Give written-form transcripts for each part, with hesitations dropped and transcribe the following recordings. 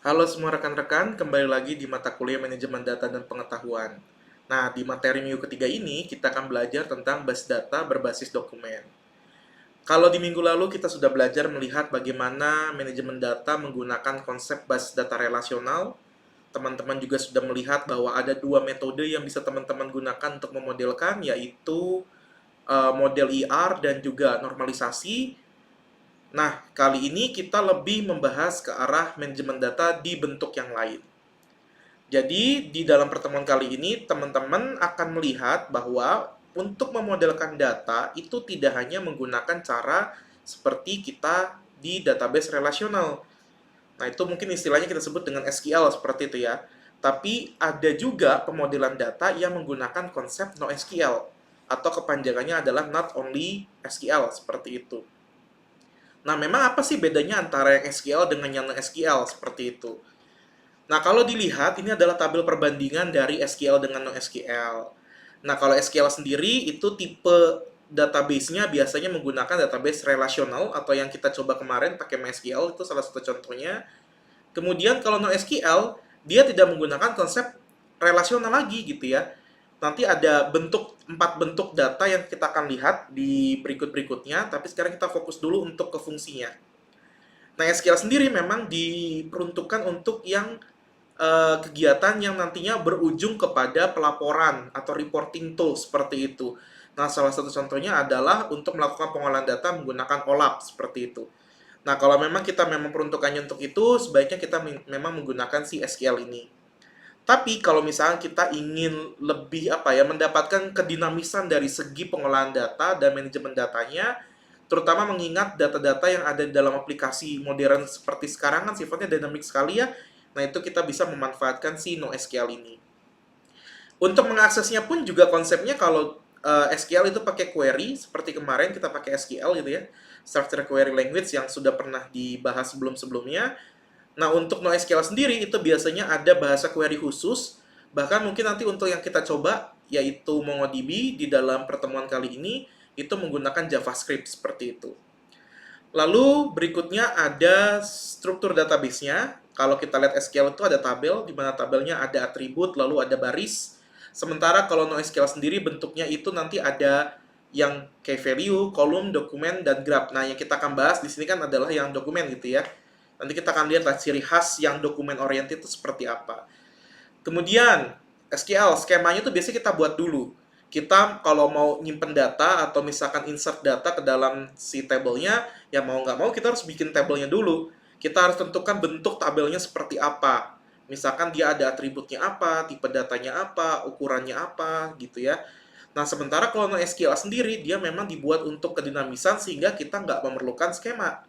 Halo semua rekan-rekan, kembali lagi di mata kuliah Manajemen Data dan Pengetahuan. Nah, di materi minggu ketiga ini, kita akan belajar tentang base data berbasis dokumen. Kalau di minggu lalu kita sudah belajar melihat bagaimana manajemen data menggunakan konsep base data relasional, teman-teman juga sudah melihat bahwa ada dua metode yang bisa teman-teman gunakan untuk memodelkan, yaitu model ER dan juga normalisasi. Nah, kali ini kita lebih membahas ke arah manajemen data di bentuk yang lain. Jadi, di dalam pertemuan kali ini, teman-teman akan melihat bahwa untuk memodelkan data itu tidak hanya menggunakan cara seperti kita di database relasional. Nah, itu mungkin istilahnya kita sebut dengan SQL seperti itu ya. Tapi ada juga pemodelan data yang menggunakan konsep NoSQL atau kepanjangannya adalah Not Only SQL seperti itu. Nah, memang apa sih bedanya antara yang SQL dengan yang NoSQL seperti itu? Nah, kalau dilihat, ini adalah tabel perbandingan dari SQL dengan NoSQL. Nah, kalau SQL sendiri, itu tipe database-nya biasanya menggunakan database relasional, atau yang kita coba kemarin pakai MySQL, itu salah satu contohnya. Kemudian, kalau NoSQL, dia tidak menggunakan konsep relasional lagi, gitu ya. Nanti ada 4 bentuk data yang kita akan lihat di berikut-berikutnya, tapi sekarang kita fokus dulu untuk ke fungsinya. Nah, SQL sendiri memang diperuntukkan untuk yang kegiatan yang nantinya berujung kepada pelaporan atau reporting tool seperti itu. Nah, salah satu contohnya adalah untuk melakukan pengolahan data menggunakan OLAP seperti itu. Nah, kalau memang kita memang peruntukannya untuk itu, sebaiknya kita memang menggunakan si SQL ini. Tapi kalau misalnya kita ingin lebih mendapatkan kedinamisan dari segi pengolahan data dan manajemen datanya, terutama mengingat data-data yang ada di dalam aplikasi modern seperti sekarang kan sifatnya dinamik sekali ya. Nah, itu kita bisa memanfaatkan si NoSQL ini. Untuk mengaksesnya pun juga konsepnya kalau SQL itu pakai query seperti kemarin kita pakai SQL gitu ya. Structure Query Language yang sudah pernah dibahas sebelum-sebelumnya. Nah, untuk NoSQL sendiri itu biasanya ada bahasa query khusus. Bahkan mungkin nanti untuk yang kita coba, yaitu MongoDB di dalam pertemuan kali ini, itu menggunakan JavaScript seperti itu. Lalu berikutnya ada struktur database-nya. Kalau kita lihat SQL itu ada tabel, di mana tabelnya ada atribut, lalu ada baris. Sementara kalau NoSQL sendiri bentuknya itu nanti ada yang key value, kolom, dokumen, dan graph. Nah, yang kita akan bahas di sini kan adalah yang dokumen gitu ya. Nanti kita akan lihat lah ciri khas yang dokumen oriented itu seperti apa. Kemudian SQL skemanya itu biasanya kita buat dulu. Kita kalau mau nyimpen data atau misalkan insert data ke dalam si tabelnya, ya mau nggak mau kita harus bikin tabelnya dulu. Kita harus tentukan bentuk tabelnya seperti apa. Misalkan dia ada atributnya apa, tipe datanya apa, ukurannya apa, gitu ya. Nah, sementara kalau NoSQL sendiri, dia memang dibuat untuk kedinamisan sehingga kita nggak memerlukan skema.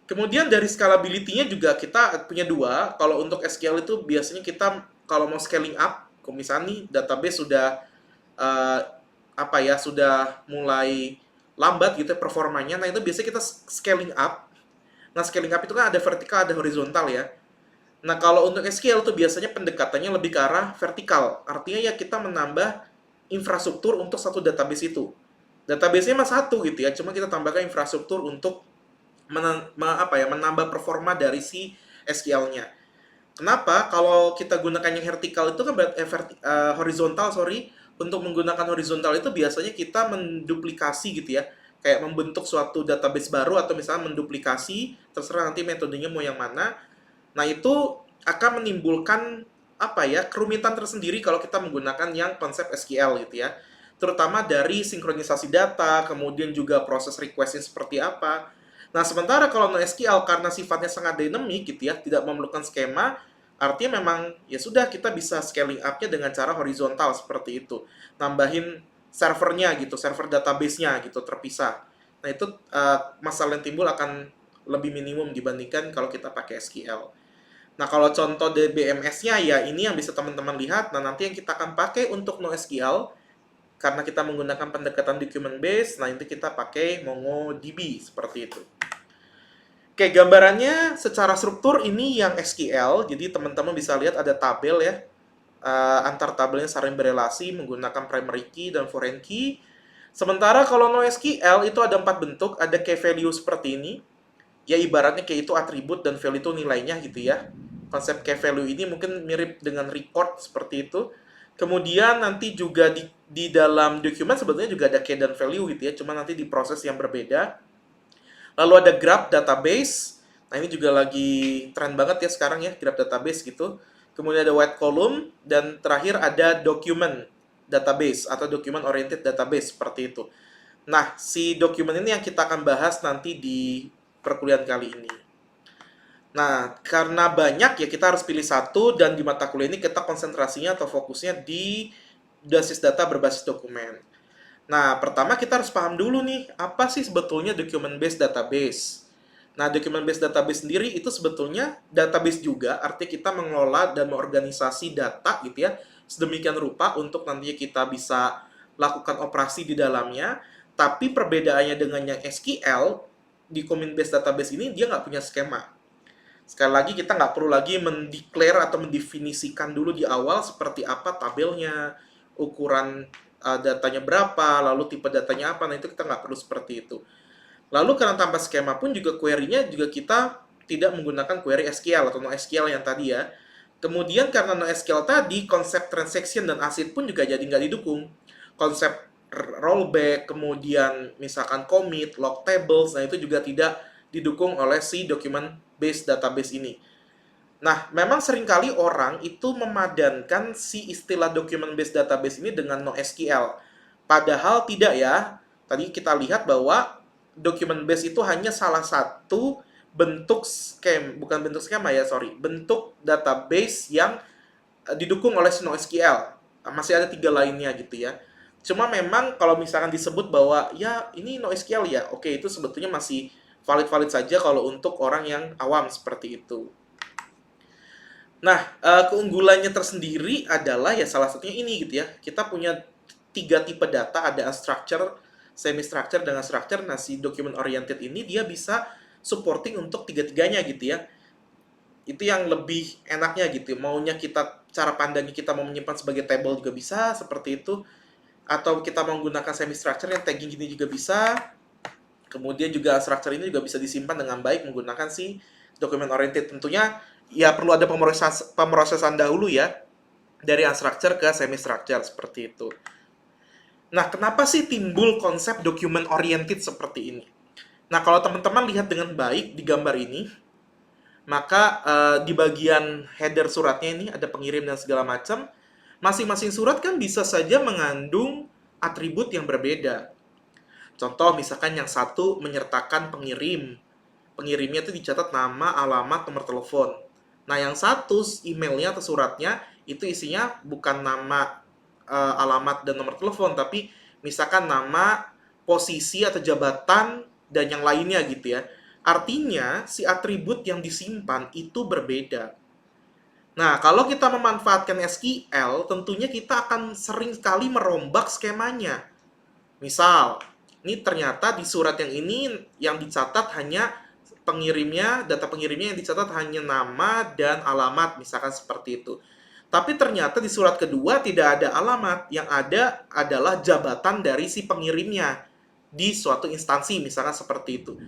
Kemudian dari scalability-nya juga kita punya dua. Kalau untuk SQL itu biasanya kita kalau mau scaling up, kalau misalnya nih database sudah eh, sudah mulai lambat gitu ya performanya. Nah, itu biasanya kita scaling up. Nah, scaling up itu kan ada vertikal, ada horizontal ya. Nah, kalau untuk SQL itu biasanya pendekatannya lebih ke arah vertikal. Artinya ya kita menambah infrastruktur untuk satu database itu. Database-nya mah satu gitu ya, cuma kita tambahkan infrastruktur untuk menambah performa dari si SQL-nya. Kenapa? Kalau kita gunakan yang vertikal itu kan horizontal, sorry. Untuk menggunakan horizontal itu biasanya kita menduplikasi gitu ya. Kayak membentuk suatu database baru atau misalnya menduplikasi, terserah nanti metodenya mau yang mana. Nah, itu akan menimbulkan kerumitan tersendiri kalau kita menggunakan yang konsep SQL gitu ya. Terutama dari sinkronisasi data, kemudian juga proses request-nya seperti apa. Nah, sementara kalau NoSQL karena sifatnya sangat dynamic gitu ya, tidak memerlukan skema, artinya memang ya sudah kita bisa scaling up-nya dengan cara horizontal seperti itu. Nambahin servernya gitu, server database-nya gitu terpisah. Nah, itu masalah yang timbul akan lebih minimum dibandingkan kalau kita pakai SQL. Nah, kalau contoh DBMS-nya ya ini yang bisa teman-teman lihat. Nah, nanti yang kita akan pakai untuk NoSQL karena kita menggunakan pendekatan document base, nah itu kita pakai MongoDB seperti itu. Oke, gambarannya secara struktur ini yang SQL, jadi teman-teman bisa lihat ada tabel ya. Antar tabelnya saling berelasi menggunakan primary key dan foreign key. Sementara kalau NoSQL itu ada 4 bentuk, ada key value seperti ini, ya ibaratnya kayak itu atribut dan value itu nilainya gitu ya. Konsep kayak value ini mungkin mirip dengan record seperti itu. Kemudian nanti juga di dalam dokumen sebetulnya juga ada key dan value gitu ya, cuma nanti di proses yang berbeda. Lalu ada graph database. Nah, ini juga lagi tren banget ya sekarang ya, graph database gitu. Kemudian ada white column dan terakhir ada document database atau document oriented database seperti itu. Nah, si dokumen ini yang kita akan bahas nanti di perkuliahan kali ini. Nah, karena banyak ya kita harus pilih satu dan di mata kuliah ini kita konsentrasinya atau fokusnya di basis data berbasis dokumen. Nah, pertama kita harus paham dulu nih, apa sih sebetulnya document based database? Nah, document based database sendiri itu sebetulnya database juga, artinya kita mengelola dan mengorganisasi data gitu ya, sedemikian rupa untuk nantinya kita bisa lakukan operasi di dalamnya. Tapi perbedaannya dengan yang SQL, di document based database ini dia nggak punya skema. Sekali lagi kita nggak perlu lagi mendeklar atau mendefinisikan dulu di awal seperti apa tabelnya, ukuran datanya berapa, lalu tipe datanya apa. Nah, itu kita nggak perlu seperti itu. Lalu karena tanpa skema pun juga query-nya juga kita tidak menggunakan query SQL atau NoSQL yang tadi ya. Kemudian karena NoSQL tadi, konsep transaction dan ACID pun juga jadi nggak didukung. Konsep rollback, kemudian misalkan commit, log tables, nah itu juga tidak didukung oleh si document based database ini. Nah, memang seringkali orang itu memadankan si istilah document based database ini dengan NoSQL. Padahal tidak ya. Tadi kita lihat bahwa document base itu hanya salah satu bentuk bukan bentuk skema ya, sorry, bentuk database yang didukung oleh NoSQL. Masih ada 3 lainnya gitu ya. Cuma memang kalau misalkan disebut bahwa ya ini NoSQL ya, oke itu sebetulnya masih valid-valid saja kalau untuk orang yang awam seperti itu. Nah, keunggulannya tersendiri adalah ya salah satunya ini gitu ya. Kita punya 3 tipe data, ada unstructured, semi-structured, dengan structured. Nah, si document oriented ini dia bisa supporting untuk tiga-tiganya gitu ya. Itu yang lebih enaknya gitu. Maunya kita, cara pandangnya kita mau menyimpan sebagai table juga bisa, seperti itu. Atau kita mau menggunakan semi-structured yang tagging gini juga bisa. Kemudian juga structure ini juga bisa disimpan dengan baik menggunakan si document oriented. Tentunya ya perlu ada pemrosesan dahulu ya, dari unstructured ke semi-structured seperti itu. Nah, kenapa sih timbul konsep document oriented seperti ini? Nah, kalau teman-teman lihat dengan baik di gambar ini, maka di bagian header suratnya ini ada pengirim dan segala macam. Masing-masing surat kan bisa saja mengandung atribut yang berbeda. Contoh, misalkan yang satu menyertakan pengirim. Pengirimnya itu dicatat nama, alamat, nomor telepon. Nah, yang satu emailnya atau suratnya itu isinya bukan nama, alamat, dan nomor telepon, tapi misalkan nama, posisi, atau jabatan, dan yang lainnya gitu ya. Artinya, si atribut yang disimpan itu berbeda. Nah, kalau kita memanfaatkan SQL, tentunya kita akan sering sekali merombak skemanya. Misal, ini ternyata di surat yang ini yang dicatat hanya pengirimnya, data pengirimnya yang dicatat hanya nama dan alamat, misalkan seperti itu. Tapi ternyata di surat kedua tidak ada alamat, yang ada adalah jabatan dari si pengirimnya di suatu instansi, misalkan seperti itu.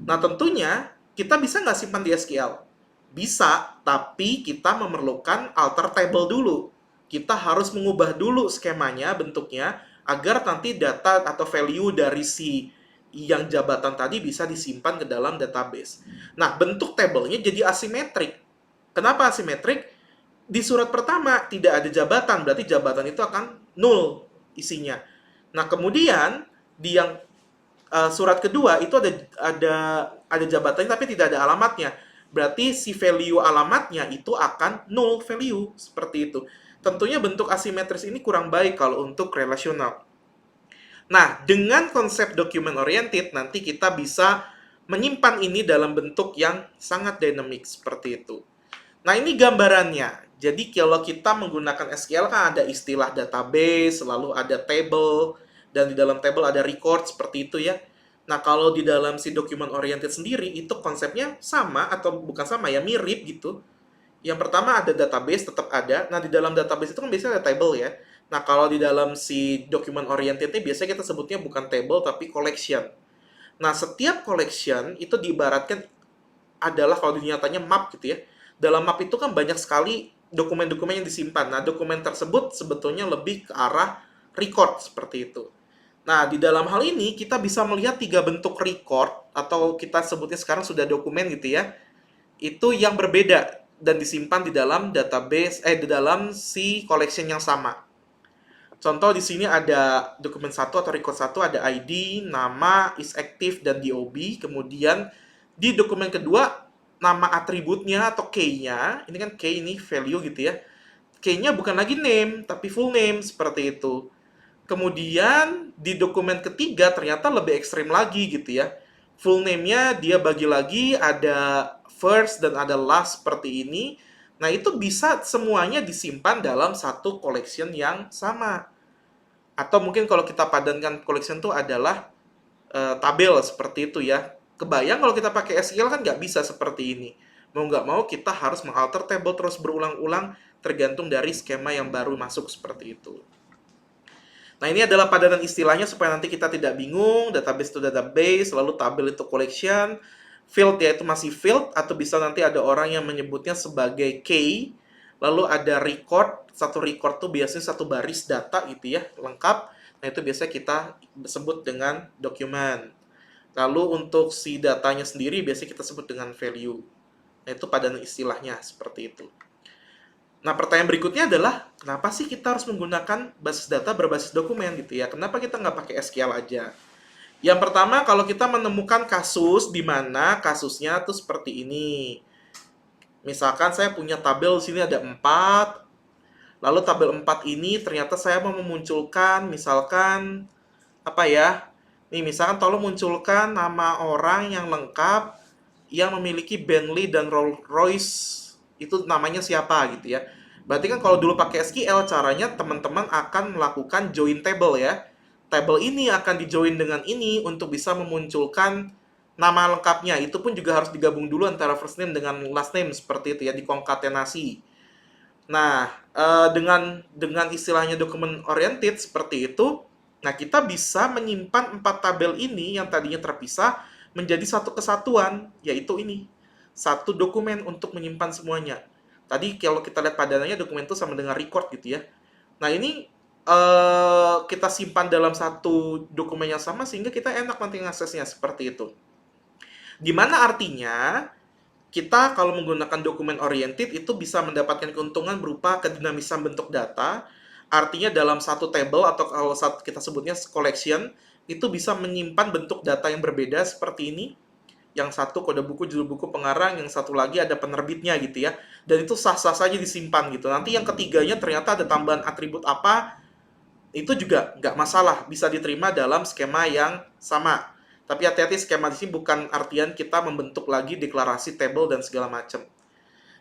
Nah, tentunya kita bisa nggak simpan di SQL? Bisa, tapi kita memerlukan alter table dulu. Kita harus mengubah dulu skemanya, bentuknya, agar nanti data atau value dari si yang jabatan tadi bisa disimpan ke dalam database. Nah, bentuk tabelnya jadi asimetrik. Kenapa asimetrik? Di surat pertama tidak ada jabatan, berarti jabatan itu akan nol isinya. Nah, kemudian di yang surat kedua itu ada jabatannya tapi tidak ada alamatnya. Berarti si value alamatnya itu akan null value seperti itu. Tentunya bentuk asimetris ini kurang baik kalau untuk relasional. Nah, dengan konsep document oriented nanti kita bisa menyimpan ini dalam bentuk yang sangat dynamic seperti itu. Nah, ini gambarannya. Jadi kalau kita menggunakan SQL kan ada istilah database, lalu ada table, dan di dalam table ada record seperti itu ya. Nah, kalau di dalam si document oriented sendiri itu konsepnya sama atau bukan sama ya, mirip gitu. Yang pertama ada database, tetap ada. Nah, di dalam database itu kan biasanya ada table ya. Nah, kalau di dalam si document oriented ini biasanya kita sebutnya bukan table tapi collection. Nah, setiap collection itu diibaratkan adalah kalau di nyatanya map gitu ya. Dalam map itu kan banyak sekali dokumen-dokumen yang disimpan. Nah, dokumen tersebut sebetulnya lebih ke arah record seperti itu. Nah, di dalam hal ini kita bisa melihat tiga bentuk record atau kita sebutnya sekarang sudah dokumen gitu ya. Itu yang berbeda dan disimpan di dalam database di dalam si collection yang sama. Contoh di sini ada dokumen satu atau record satu ada ID, nama, is active dan DOB. Kemudian di dokumen kedua nama atributnya atau key-nya, ini kan key ini value gitu ya. Key-nya bukan lagi name tapi full name seperti itu. Kemudian di dokumen ketiga ternyata lebih ekstrim lagi gitu ya. Full name-nya dia bagi lagi ada first dan ada last seperti ini. Nah, itu bisa semuanya disimpan dalam satu collection yang sama. Atau mungkin kalau kita padankan collection itu adalah tabel seperti itu ya. Kebayang kalau kita pakai SQL kan nggak bisa seperti ini. Mau nggak mau kita harus mengalter table terus berulang-ulang tergantung dari skema yang baru masuk seperti itu. Nah, ini adalah padanan istilahnya supaya nanti kita tidak bingung. Database itu database, lalu tabel itu collection, field yaitu masih field, atau bisa nanti ada orang yang menyebutnya sebagai key. Lalu ada record, satu record tuh biasanya satu baris data gitu ya, lengkap. Nah, itu biasanya kita sebut dengan dokumen. Lalu untuk si datanya sendiri biasanya kita sebut dengan value. Nah, itu padanan istilahnya seperti itu. Nah, pertanyaan berikutnya adalah, kenapa sih kita harus menggunakan basis data berbasis dokumen gitu ya? Kenapa kita nggak pakai SQL aja? Yang pertama, kalau kita menemukan kasus di mana kasusnya tuh seperti ini. Misalkan saya punya tabel di sini ada 4, lalu tabel 4 ini ternyata saya mau memunculkan, misalkan, apa ya? Nih, misalkan tolong munculkan nama orang yang lengkap yang memiliki Bentley dan Rolls Royce, itu namanya siapa gitu ya. Berarti kan kalau dulu pakai SQL caranya teman-teman akan melakukan join table ya. Table ini akan dijoin dengan ini untuk bisa memunculkan nama lengkapnya. Itu pun juga harus digabung dulu antara first name dengan last name seperti itu ya, dikonkatenasi. Nah, dengan istilahnya dokumen oriented seperti itu, nah kita bisa menyimpan 4 tabel ini yang tadinya terpisah menjadi satu kesatuan, yaitu ini. Satu dokumen untuk menyimpan semuanya. Tadi kalau kita lihat padanannya dokumen itu sama dengan record gitu ya. Nah, ini kita simpan dalam satu dokumen yang sama sehingga kita enak nanti ngaksesnya seperti itu. Dimana artinya kita kalau menggunakan dokumen oriented itu bisa mendapatkan keuntungan berupa kedinamisan bentuk data. Artinya dalam satu table atau kalau kita sebutnya collection itu bisa menyimpan bentuk data yang berbeda seperti ini. Yang satu kode buku, judul buku, pengarang, yang satu lagi ada penerbitnya gitu ya. Dan itu sah-sah saja disimpan gitu. Nanti yang ketiganya ternyata ada tambahan atribut apa, itu juga nggak masalah, bisa diterima dalam skema yang sama. Tapi hati-hati, skema di sini bukan artian kita membentuk lagi deklarasi table dan segala macam.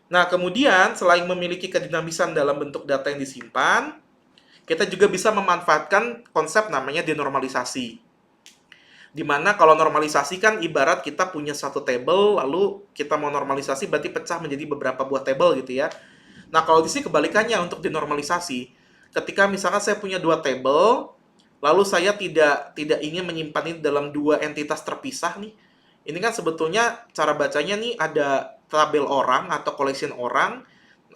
Nah, kemudian selain memiliki kedinamisan dalam bentuk data yang disimpan, kita juga bisa memanfaatkan konsep namanya denormalisasi. Dimana kalau normalisasi kan ibarat kita punya satu table, lalu kita mau normalisasi berarti pecah menjadi beberapa buah table gitu ya. Nah, kalau di sini kebalikannya untuk denormalisasi. Ketika misalkan saya punya 2 table, lalu saya tidak ingin menyimpan ini dalam 2 entitas terpisah nih. Ini kan sebetulnya cara bacanya nih ada tabel orang atau collection orang,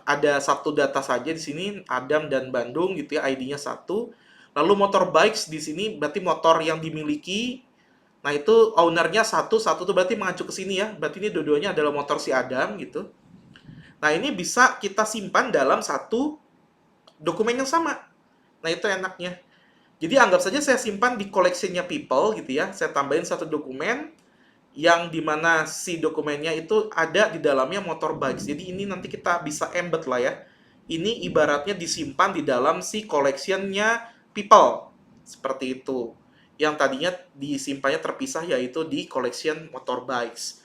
ada satu data saja di sini Adam dan Bandung gitu ya, ID-nya 1. Lalu motor bikes di sini berarti motor yang dimiliki. Nah, itu ownernya satu tuh berarti mengacu ke sini ya. Berarti ini dua-duanya adalah motor si Adam gitu. Nah, ini bisa kita simpan dalam satu dokumen yang sama. Nah, itu enaknya. Jadi anggap saja saya simpan di collection-nya people gitu ya. Saya tambahin satu dokumen yang dimana si dokumennya itu ada di dalamnya motor bikes. Jadi ini nanti kita bisa embed lah ya. Ini ibaratnya disimpan di dalam si collection-nya people. Seperti itu. Yang tadinya disimpannya terpisah yaitu di collection motorbikes.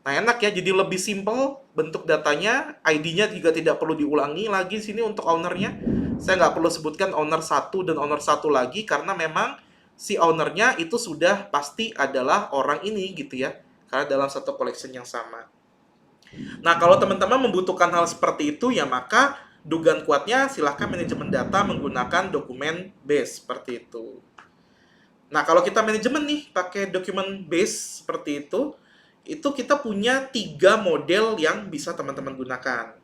Nah, enak ya, jadi lebih simple bentuk datanya, ID-nya juga tidak perlu diulangi lagi di sini untuk ownernya. Saya nggak perlu sebutkan owner 1 dan owner 1 lagi karena memang si ownernya itu sudah pasti adalah orang ini gitu ya. Karena dalam satu collection yang sama. Nah, kalau teman-teman membutuhkan hal seperti itu ya maka dugaan kuatnya silahkan manajemen data menggunakan dokumen base seperti itu. Nah, kalau kita manajemen nih pakai document base seperti itu, itu kita punya 3 model yang bisa teman-teman gunakan.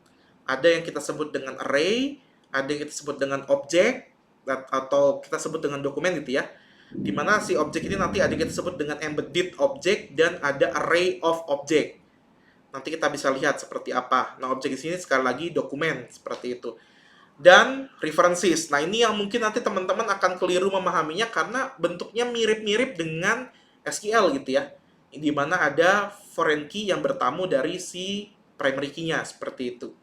Ada yang kita sebut dengan array, ada yang kita sebut dengan object, atau kita sebut dengan dokumen gitu ya. Dimana si objek ini nanti ada yang kita sebut dengan embedded object dan ada array of object. Nanti kita bisa lihat seperti apa. Nah, objek di sini sekali lagi dokumen seperti itu. Dan references. Nah, ini yang mungkin nanti teman-teman akan keliru memahaminya karena bentuknya mirip-mirip dengan SQL gitu ya. Di mana ada foreign key yang bertamu dari si primary key-nya seperti itu.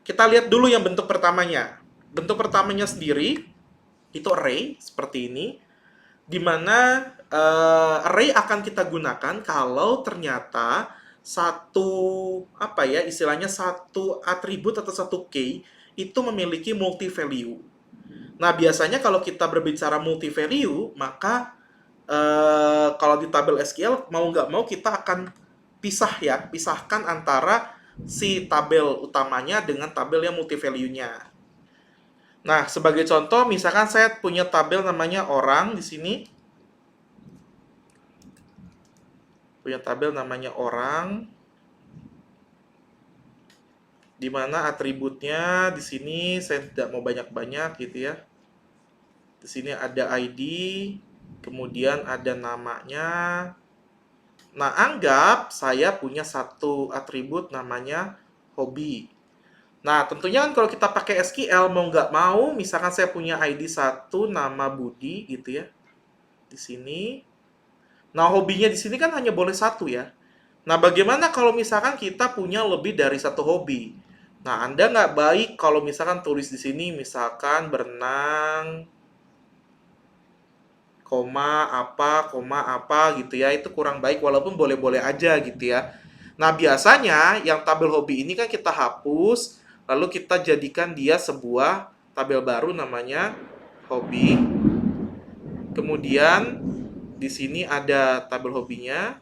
Kita lihat dulu yang bentuk pertamanya. Bentuk pertamanya sendiri itu array seperti ini, di mana array akan kita gunakan kalau ternyata satu istilahnya satu atribut atau satu key itu memiliki multi value. Nah, biasanya kalau kita berbicara multi value, maka kalau di tabel SQL mau nggak mau kita akan pisahkan antara si tabel utamanya dengan tabel yang multi value-nya. Nah, sebagai contoh, misalkan saya punya tabel namanya orang di sini. Punya tabel namanya orang, di mana atributnya di sini saya tidak mau banyak-banyak gitu ya. Di sini ada ID, kemudian ada namanya. Nah, anggap saya punya satu atribut namanya hobi. Nah, tentunya kan kalau kita pakai SQL mau nggak mau, misalkan saya punya ID 1 nama Budi gitu ya. Di sini. Nah, hobinya di sini kan hanya boleh satu ya. Nah, bagaimana kalau misalkan kita punya lebih dari satu hobi? Nah, Anda nggak baik kalau misalkan tulis di sini misalkan berenang, koma apa gitu ya. Itu kurang baik walaupun boleh-boleh aja gitu ya. Nah, biasanya yang tabel hobi ini kan kita hapus, lalu kita jadikan dia sebuah tabel baru namanya hobi. Kemudian di sini ada tabel hobinya.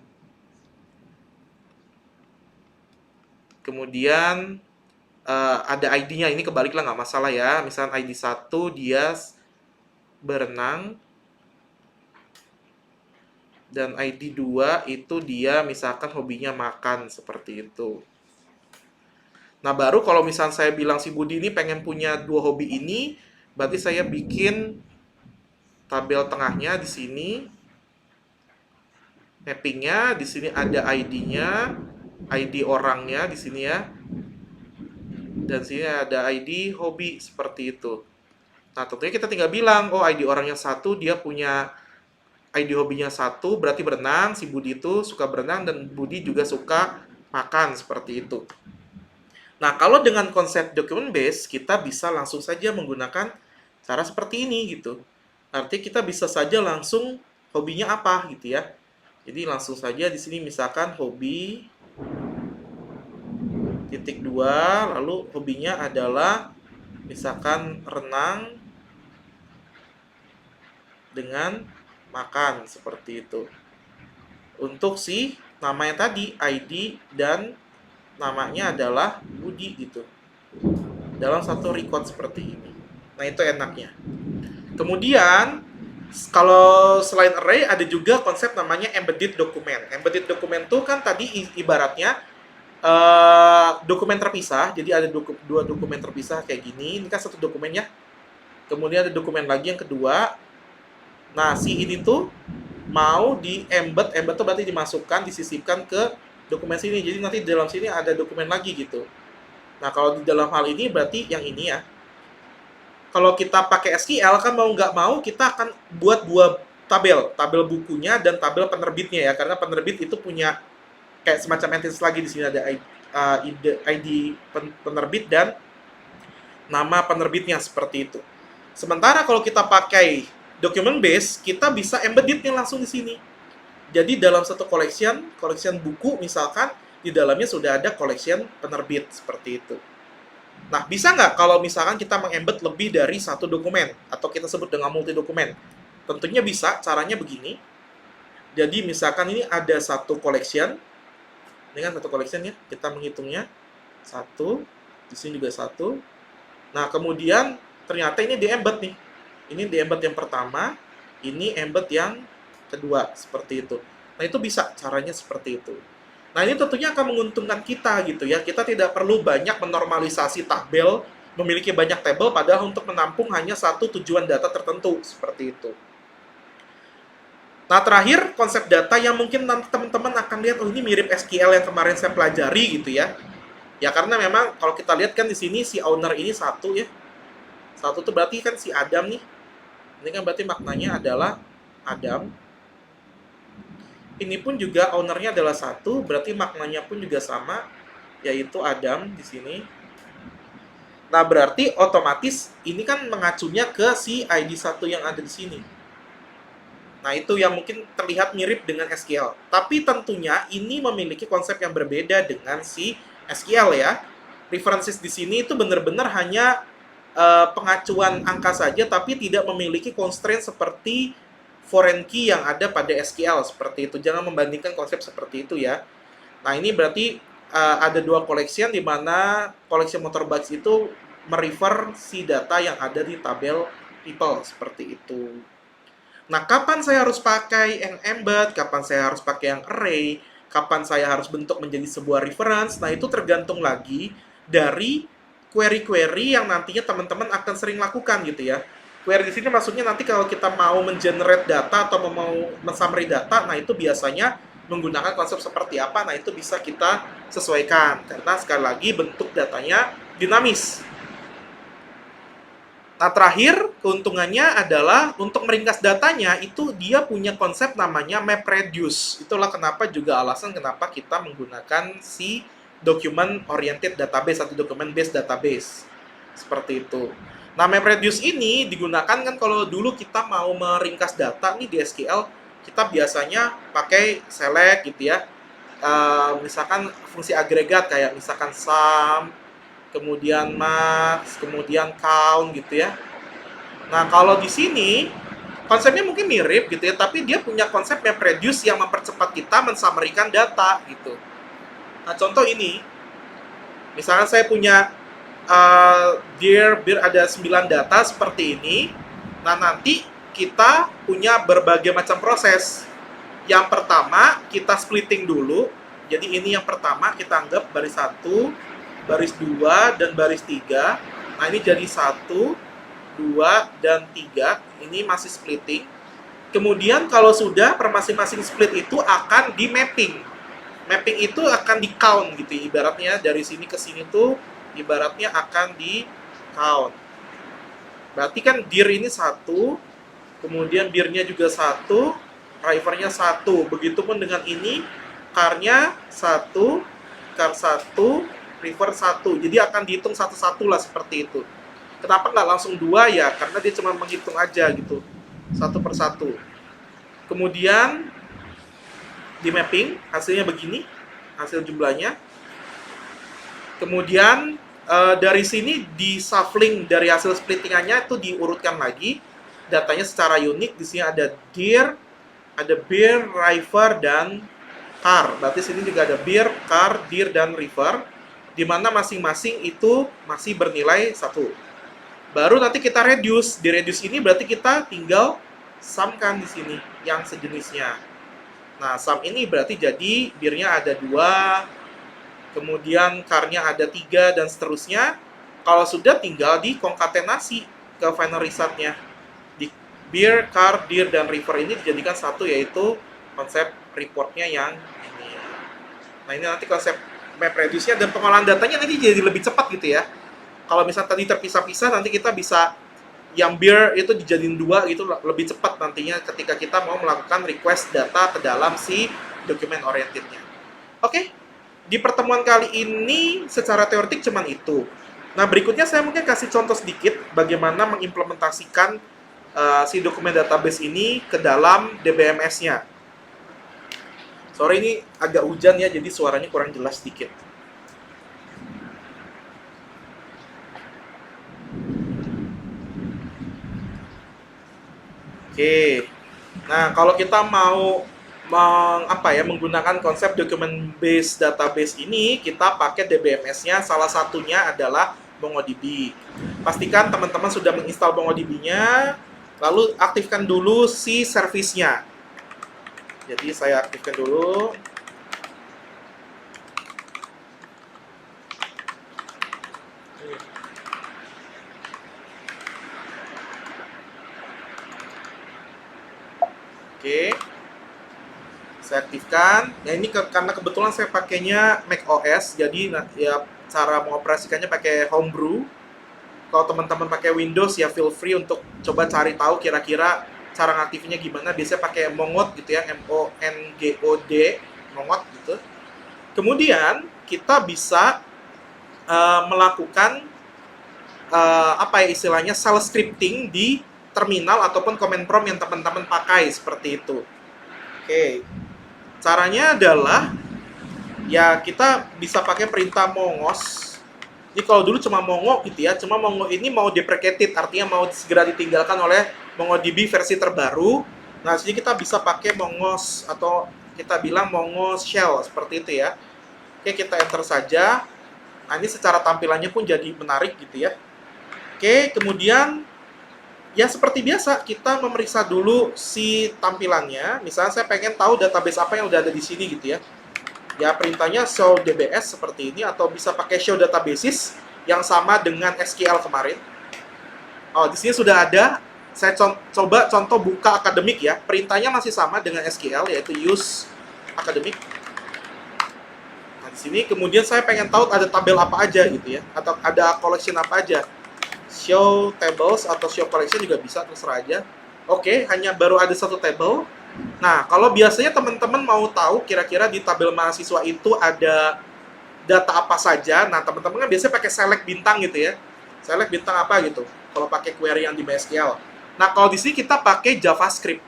Kemudian ada ID-nya, ini kebalik lah nggak masalah ya. Misalnya ID 1 dia berenang, dan ID 2 itu dia misalkan hobinya makan, seperti itu. Nah, baru kalau misalnya saya bilang si Budi ini pengen punya 2 hobi ini, berarti saya bikin tabel tengahnya di sini. Mappingnya di sini ada ID-nya, ID orangnya di sini ya. Dan sini ada ID hobi seperti itu. Nah, tentunya kita tinggal bilang, oh ID orangnya 1, dia punya ID hobinya 1, berarti berenang, si Budi itu suka berenang, dan Budi juga suka makan, seperti itu. Nah, kalau dengan konsep document base, kita bisa langsung saja menggunakan cara seperti ini, gitu. Artinya kita bisa saja langsung hobinya apa, gitu ya. Jadi langsung saja di sini misalkan hobi, titik 2, lalu hobinya adalah misalkan renang dengan makan, seperti itu. Untuk si namanya tadi ID dan namanya adalah Budi gitu. Dalam satu record seperti ini. Nah, itu enaknya. Kemudian kalau selain array ada juga konsep namanya embedded dokumen. Embedded dokumen itu kan tadi ibaratnya dokumen terpisah. Jadi ada dua dokumen terpisah kayak gini. Ini kan satu dokumen ya. Kemudian ada dokumen lagi yang kedua. Nah, si ini tuh mau embed tuh berarti dimasukkan, disisipkan ke dokumen sini. Jadi nanti di dalam sini ada dokumen lagi gitu. Nah, kalau di dalam hal ini berarti yang ini ya. Kalau kita pakai SQL kan mau nggak mau kita akan buat dua tabel bukunya dan tabel penerbitnya ya, karena penerbit itu punya kayak semacam entitas lagi. Di sini ada ID penerbit dan nama penerbitnya, seperti itu. Sementara kalau kita pakai document base, kita bisa embeddednya langsung di sini. Jadi dalam satu collection buku misalkan, di dalamnya sudah ada collection penerbit, seperti itu. Nah, bisa nggak kalau misalkan kita mengembed lebih dari satu dokumen, atau kita sebut dengan multi dokumen? Tentunya bisa, caranya begini. Jadi misalkan ini ada satu collection, ini kan satu collection ya, kita menghitungnya. 1, di sini juga 1. Nah, kemudian ternyata ini di-embed nih. Ini di-embed yang pertama, ini embed yang kedua, seperti itu. Nah, itu bisa caranya seperti itu. Nah, ini tentunya akan menguntungkan kita gitu ya. Kita tidak perlu banyak menormalisasi tabel, memiliki banyak tabel, padahal untuk menampung hanya satu tujuan data tertentu, seperti itu. Nah, terakhir, konsep data yang mungkin nanti teman-teman akan lihat, oh ini mirip SQL yang kemarin saya pelajari gitu ya. Ya, karena memang kalau kita lihat kan di sini si owner ini satu ya. Satu itu berarti kan si Adam nih. Ini kan berarti maknanya adalah Adam. Ini pun juga ownernya adalah satu, berarti maknanya pun juga sama, yaitu Adam di sini. Nah, berarti otomatis ini kan mengacunya ke si ID 1 yang ada di sini. Nah, itu yang mungkin terlihat mirip dengan SQL. Tapi tentunya ini memiliki konsep yang berbeda dengan si SQL ya. References di sini itu benar-benar hanya pengacuan angka saja, tapi tidak memiliki constraint seperti foreign key yang ada pada SQL seperti itu. Jangan membandingkan konsep seperti itu ya. Nah, ini berarti ada dua collection di mana collection motorbikes itu merefer si data yang ada di tabel people seperti itu. Nah, kapan saya harus pakai yang embed, kapan saya harus pakai yang array, kapan saya harus bentuk menjadi sebuah reference, nah itu tergantung lagi dari query-query yang nantinya teman-teman akan sering lakukan gitu ya. Query di sini maksudnya nanti kalau kita mau mengenerate data atau mau men-summary data, nah itu biasanya menggunakan konsep seperti apa, nah itu bisa kita sesuaikan. Karena sekali lagi bentuk datanya dinamis. Nah, terakhir keuntungannya adalah untuk meringkas datanya itu dia punya konsep namanya MapReduce. Itulah kenapa juga alasan kenapa kita menggunakan si document oriented database atau document based database. Seperti itu. Nah, MapReduce ini digunakan kan kalau dulu kita mau meringkas data nih di SQL, kita biasanya pakai select gitu ya. Misalkan fungsi agregat kayak misalkan sum, kemudian max, kemudian count gitu ya. Nah, kalau di sini konsepnya mungkin mirip gitu ya, tapi dia punya konsep MapReduce yang mempercepat kita mensummary-kan data gitu. Nah, contoh ini, misalkan saya punya dir ada 9 data seperti ini. Nah, nanti kita punya berbagai macam proses. Yang pertama, kita splitting dulu. Jadi ini yang pertama kita anggap baris 1, baris 2, dan baris 3. Nah, ini jadi 1, 2, dan 3. Ini masih splitting. Kemudian kalau sudah per masing-masing split itu akan di mapping. Mapping itu akan di count gitu. Ibaratnya dari sini ke sini tuh ibaratnya akan di count. Berarti kan dir ini 1, kemudian birnya juga 1, drivernya 1. Begitupun dengan ini, car-nya 1, car 1, river 1. Jadi akan dihitung satu-satu lah seperti itu. Kenapa nggak langsung 2 ya? Karena dia cuma menghitung aja gitu. Satu per satu. Kemudian di mapping, hasilnya begini. Hasil jumlahnya. Kemudian dari sini di shuffling dari hasil splittingannya itu diurutkan lagi datanya secara unik. Di sini ada dir, ada bir, river, dan car. Berarti sini juga ada bir, car, dir, dan river, di mana masing-masing itu masih bernilai 1. Baru nanti kita reduce. Di reduce ini berarti kita tinggal sum kan di sini yang sejenisnya. Nah, sum ini berarti jadi birnya ada 2, kemudian car-nya ada 3, dan seterusnya. Kalau sudah tinggal dikonkatenasi ke final result-nya. Di bir, car, dir, dan river ini dijadikan satu, yaitu konsep report-nya yang ini. Nah, ini nanti konsep MapReduce-nya dan pengolahan datanya nanti jadi lebih cepat gitu ya. Kalau misalnya tadi terpisah-pisah, nanti kita bisa yang bir itu dijadiin 2 gitu, lebih cepat nantinya ketika kita mau melakukan request data ke dalam si document oriented-nya. Oke. Di pertemuan kali ini secara teoretik cuman itu. Nah, berikutnya saya mungkin kasih contoh sedikit bagaimana mengimplementasikan si dokumen database ini ke dalam DBMS-nya. Sorry, ini agak hujan ya, jadi suaranya kurang jelas sedikit. Oke. Nah, kalau kita mau menggunakan konsep document based database ini, kita pakai DBMS-nya. Salah satunya adalah MongoDB. Pastikan teman-teman sudah menginstal MongoDB-nya, lalu aktifkan dulu si service-nya. Jadi saya aktifkan dulu. Oke, saya aktifkan. Ya ini karena kebetulan saya pakainya Mac OS, jadi ya cara mengoperasikannya pakai Homebrew. Kalau teman-teman pakai Windows ya feel free untuk coba cari tahu kira-kira cara ngaktifnya gimana. Biasanya pakai Mongot gitu ya, MONGOD, Mongot gitu. Kemudian kita bisa melakukan apa ya istilahnya shell scripting di terminal ataupun command prompt yang teman-teman pakai seperti itu. Oke, caranya adalah ya kita bisa pakai perintah mongos. Jadi kalau dulu cuma mongo gitu ya, cuma mongo ini mau deprecated, artinya mau segera ditinggalkan oleh MongoDB versi terbaru. Nah, sini kita bisa pakai mongos atau kita bilang mongos shell seperti itu ya. Oke, kita enter saja. Nah, ini secara tampilannya pun jadi menarik gitu ya. Oke, kemudian ya seperti biasa kita memeriksa dulu si tampilannya. Misalnya saya pengen tahu database apa yang udah ada di sini gitu ya. Ya perintahnya show DBS seperti ini atau bisa pakai show databases yang sama dengan SQL kemarin. Oh, di sini sudah ada. Saya coba contoh buka akademik ya. Perintahnya masih sama dengan SQL yaitu use akademik. Nah, di sini kemudian saya pengen tahu ada tabel apa aja gitu ya atau ada collection apa aja. Show tables atau show collection juga bisa, terserah aja. Oke, hanya baru ada satu table. Nah, kalau biasanya teman-teman mau tahu kira-kira di tabel mahasiswa itu ada data apa saja, nah teman-teman kan biasanya pakai select bintang gitu ya. Select bintang apa gitu, kalau pakai query yang di MySQL. Nah, kalau di sini kita pakai JavaScript.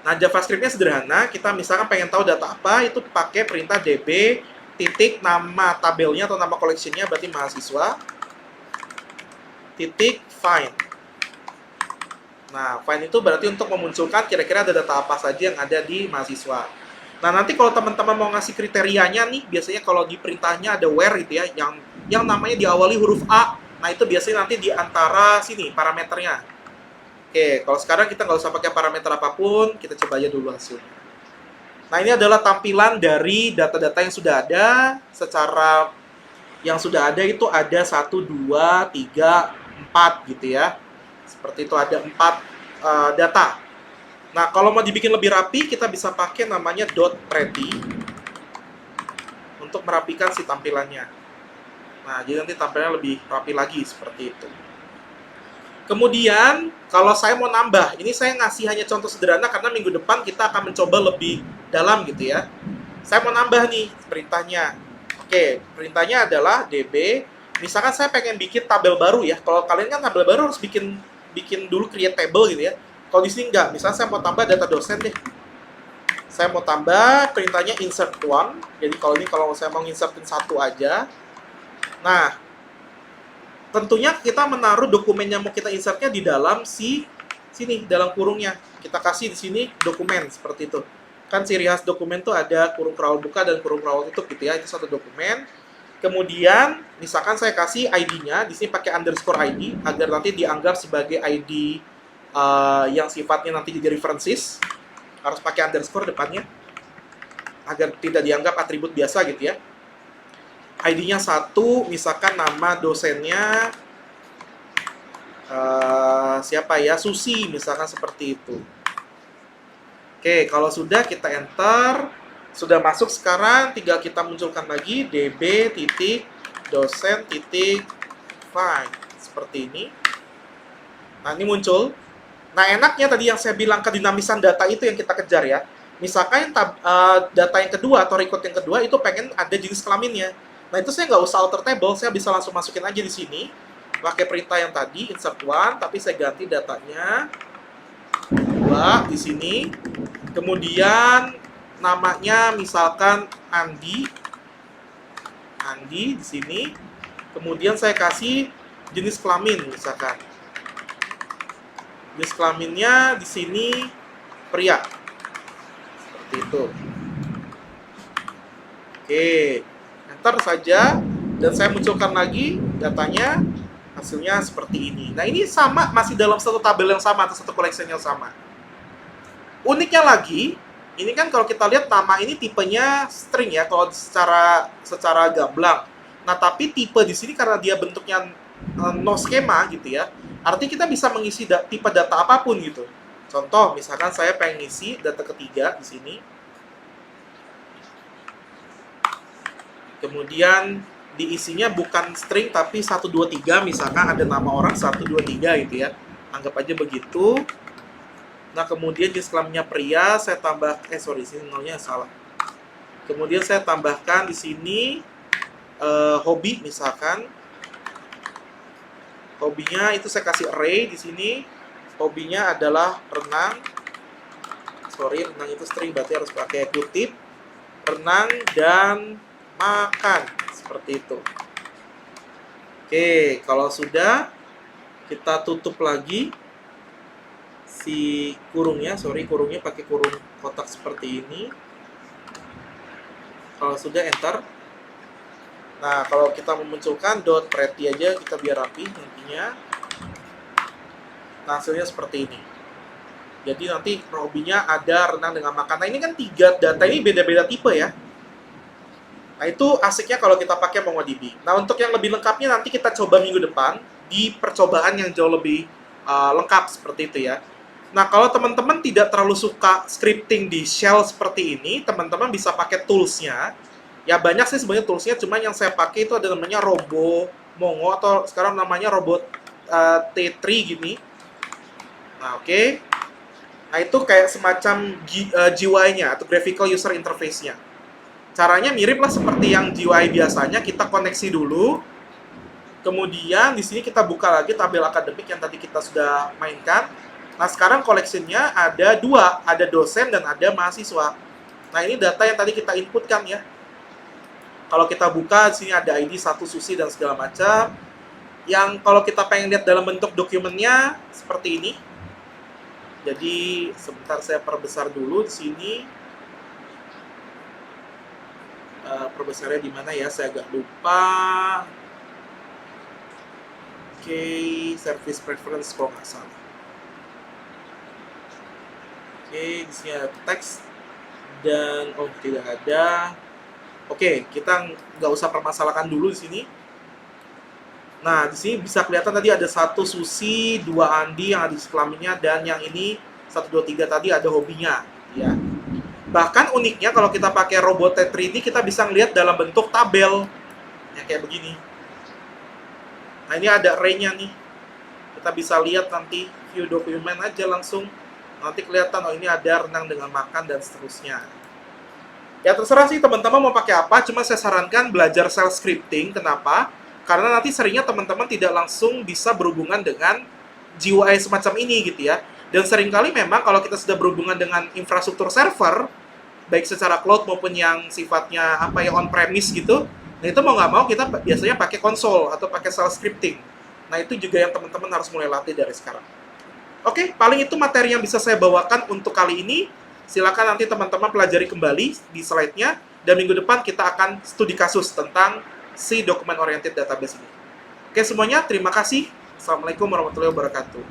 Nah, JavaScript-nya sederhana, kita misalkan pengen tahu data apa, itu pakai perintah db titik nama tabelnya atau nama collection-nya berarti mahasiswa titik find. Nah, find itu berarti untuk memunculkan kira-kira ada data apa saja yang ada di mahasiswa. Nah, nanti kalau teman-teman mau ngasih kriterianya nih, biasanya kalau di perintahnya ada where gitu ya, yang namanya diawali huruf A. Nah, itu biasanya nanti di antara sini parameternya. Oke, kalau sekarang kita nggak usah pakai parameter apapun, kita coba aja dulu hasilnya. Nah, ini adalah tampilan dari data-data yang sudah ada. Secara yang sudah ada itu ada 1, 2, 3, 4 gitu ya. Seperti itu ada 4 data. Nah, kalau mau dibikin lebih rapi, kita bisa pakai namanya .pretty untuk merapikan si tampilannya. Nah, jadi nanti tampilannya lebih rapi lagi seperti itu. Kemudian, kalau saya mau nambah, ini saya ngasih hanya contoh sederhana karena minggu depan kita akan mencoba lebih dalam gitu ya. Saya mau nambah nih perintahnya. Oke, perintahnya adalah db. Misalkan saya pengen bikin tabel baru ya. Kalau kalian kan tabel baru harus bikin dulu create table gitu ya. Kalau di sini enggak, misalnya saya mau tambah data dosen deh. Saya mau tambah perintahnya insert one. Jadi kalau saya mau insertin satu aja. Nah, tentunya kita menaruh dokumen yang mau kita insertnya di dalam sini dalam kurungnya. Kita kasih di sini dokumen seperti itu. Kan ciri khas dokumen tuh ada kurung krawal buka dan kurung krawal tutup gitu ya. Itu satu dokumen. Kemudian misalkan saya kasih ID-nya di sini pakai underscore ID agar nanti dianggap sebagai ID yang sifatnya nanti jadi references. Harus pakai underscore depannya agar tidak dianggap atribut biasa gitu ya. ID-nya 1, misalkan nama dosennya siapa ya, Susi misalkan seperti itu. Oke, kalau sudah kita enter, sudah masuk sekarang, tinggal kita munculkan lagi db titik dosen titik find seperti ini. Nah, ini muncul. Nah, enaknya tadi yang saya bilang kedinamisan data itu yang kita kejar ya. Misalkan data yang kedua atau record yang kedua itu pengen ada jenis kelaminnya. Nah, itu saya nggak usah alter table, saya bisa langsung masukin aja di sini. Pakai perintah yang tadi, insert one, tapi saya ganti datanya 2 di sini. Kemudian namanya misalkan Andi di sini. Kemudian saya kasih jenis kelamin misalkan. Jenis kelaminnya di sini pria. Seperti itu. Oke. Enter saja dan saya munculkan lagi datanya, hasilnya seperti ini. Nah, ini sama, masih dalam satu tabel yang sama atau satu collection yang sama. Uniknya lagi, ini kan kalau kita lihat nama ini tipenya string ya kalau secara gamblang. Nah, tapi tipe di sini karena dia bentuknya no skema gitu ya, artinya kita bisa mengisi tipe data apapun gitu. Contoh, misalkan saya pengen ngisi data ketiga di sini, kemudian diisinya bukan string tapi 123, misalkan ada nama orang 123 gitu ya. Anggap aja begitu. Nah, kemudian jenis kelaminnya pria, saya tambah sini nolnya salah. Kemudian saya tambahkan di sini hobi misalkan. Hobinya itu saya kasih array di sini. Hobinya adalah renang. Renang itu string berarti harus pakai kutip. Renang dan makan, seperti itu. Oke, kalau sudah kita tutup lagi si kurungnya, kurungnya pakai kurung kotak seperti ini. Kalau sudah enter. Nah, kalau kita memunculkan dot pretty aja, kita biar rapi nantinya. Nah, hasilnya seperti ini. Jadi nanti hobinya ada renang dengan makan. Nah, ini kan 3 data ini beda-beda tipe ya. Nah, itu asiknya kalau kita pakai MongoDB. Nah, untuk yang lebih lengkapnya nanti kita coba minggu depan di percobaan yang jauh lebih lengkap seperti itu ya. Nah, kalau teman-teman tidak terlalu suka scripting di shell seperti ini, teman-teman bisa pakai toolsnya. Ya, banyak sih sebenarnya toolsnya, cuma yang saya pakai itu ada namanya Robo Mongo, atau sekarang namanya Robot T3 gini. Nah, oke. Nah, itu kayak semacam GUI-nya, atau Graphical User Interface-nya. Caranya mirip lah seperti yang GUI biasanya, kita koneksi dulu. Kemudian di sini kita buka lagi tabel akademik yang tadi kita sudah mainkan. Nah, sekarang collection-nya ada 2, ada dosen dan ada mahasiswa. Nah, ini data yang tadi kita inputkan ya. Kalau kita buka, di sini ada ID 1 Susi dan segala macam. Yang kalau kita pengen lihat dalam bentuk dokumennya, seperti ini. Jadi, sebentar saya perbesar dulu di sini. Perbesarnya di mana ya? Saya agak lupa. Oke, service preference kalau nggak salah. Oke, di sini ada teks. Dan, tidak ada. Oke, kita nggak usah permasalahkan dulu di sini. Nah, di sini bisa kelihatan tadi ada 1 Susi, 2 Andi yang ada di kelaminnya, dan yang ini 1, 2, 3 tadi ada hobinya. Ya. Bahkan uniknya kalau kita pakai robot T3 ini, kita bisa ngelihat dalam bentuk tabel. Ya, kayak begini. Nah, ini ada array-nya nih. Kita bisa lihat nanti view dokumen aja langsung. Nanti kelihatan, oh ini ada renang dengan makan dan seterusnya. Ya terserah sih teman-teman mau pakai apa, cuma saya sarankan belajar shell scripting. Kenapa? Karena nanti seringnya teman-teman tidak langsung bisa berhubungan dengan GUI semacam ini gitu ya. Dan seringkali memang kalau kita sudah berhubungan dengan infrastruktur server, baik secara cloud maupun yang sifatnya on-premise gitu, nah itu mau nggak mau kita biasanya pakai konsol atau pakai shell scripting. Nah itu juga yang teman-teman harus mulai latih dari sekarang. Oke, paling itu materi yang bisa saya bawakan untuk kali ini. Silakan nanti teman-teman pelajari kembali di slide-nya, dan minggu depan kita akan studi kasus tentang si document oriented database ini. Oke semuanya, terima kasih. Assalamualaikum warahmatullahi wabarakatuh.